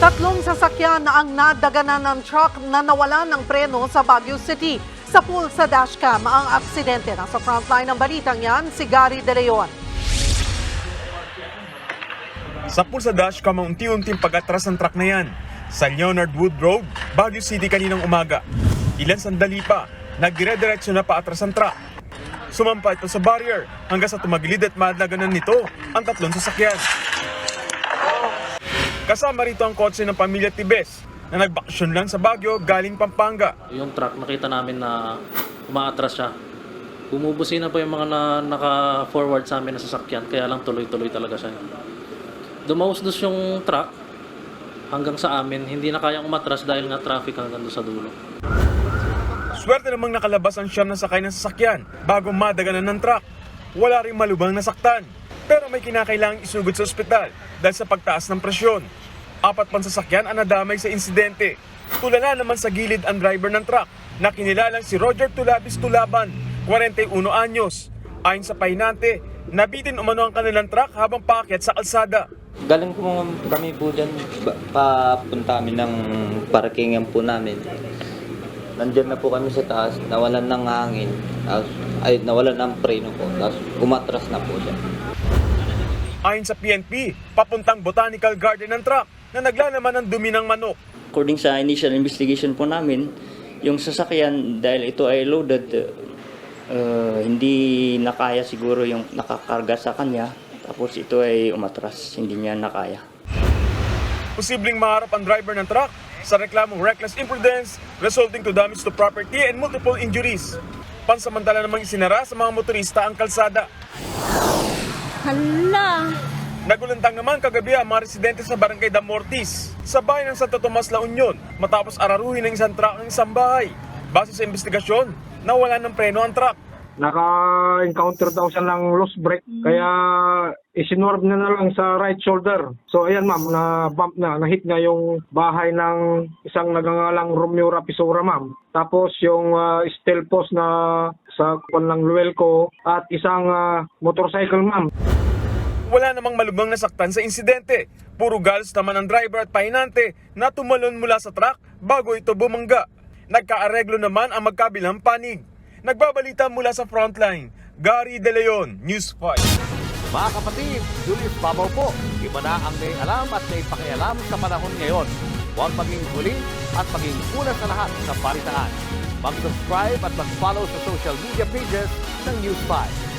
Tatlong sasakyan na ang nadaganan ng truck na nawalan ng preno sa Baguio City. Sa pool sa dashcam ang aksidente. Nasa frontline ng balitang yan, si Gary De Leon. Sa pool sa dashcam ang unti-unting pag-atras ng truck na yan. Sa Leonard Wood Road, Baguio City kaninang umaga. Ilan sandali pa, nagdire-diretso na paatras ang truck. Sumampa ito sa barrier hanggang sa tumagilid at madaganan nito ang tatlong sasakyan. Kasama rito ang kotse ng pamilya Tibes na nagbakasyon lang sa Baguio galing Pampanga. Yung truck, nakita namin na umaatras siya. Bumubusina po yung mga naka-forward sa amin na sasakyan, kaya lang tuloy-tuloy talaga siya. Dumausdos yung truck hanggang sa amin, hindi na kayang umatras dahil nga traffic hanggang doon sa dulo. Swerte namang nakalabas ang siyam na sakay ng sasakyan bago madaganan ng truck. Wala ring malubhang nasaktan, pero may kinakailangang isugod sa ospital dahil sa pagtaas ng presyon. 4 pang sasakyan ang nadamay sa insidente. Tulala naman sa gilid ang driver ng truck na kinilalang si Roger Tulabis Tulaban, 41 anyos. Ayon sa pahinante, nabitin umano ang kanilang truck habang paakyat sa kalsada. Galing po kami po dyan, papunta kami ng parkingan po namin. Nandiyan na po kami sa taas, nawalan ng hangin, nawalan ng preno po, tapos umatras na po siya. Ayon sa PNP, papuntang Botanical Garden ng truck na naglalaman ng dumi ng manok. According sa initial investigation po namin, yung sasakyan dahil ito ay loaded, hindi nakaya siguro yung nakakarga sa kanya. Tapos ito ay umatras, hindi niya nakaya. Posibleng maharap ang driver ng truck sa reklamong reckless imprudence resulting to damage to property and multiple injuries. Pansamantala namang isinara sa mga motorista ang kalsada. Hala! Nagulantang naman kagabi ang mga residente sa Barangay Damortis sa bayan ng Santo Tomas, La Union matapos araruhin ng isang truck ng isang bahay. Base sa investigasyon, nawala ng preno ang truck. Naka-encounter daw siya ng loose brake, kaya isinorb na lang sa right shoulder. So ayan ma'am, na-bump na-hit niya yung bahay ng isang nagangalang Romeo Rapisura ma'am. Tapos yung steel post na sa kuwan ng Luelco at isang motorcycle ma'am. Wala namang malubhang nasaktan sa insidente. Puro galos naman ang driver at pahinante na tumalon mula sa truck bago ito bumangga. Nagkaareglo naman ang magkabilang panig. Nagbabalita mula sa frontline, Gary De Leon, News 5. Mga kapatid, Julius Babaw po. Iba na ang may alam at may pakialam sa panahon ngayon. Huwag maging huli at maging una sa lahat sa balitaan. Mag-subscribe at mag-follow sa social media pages ng News 5.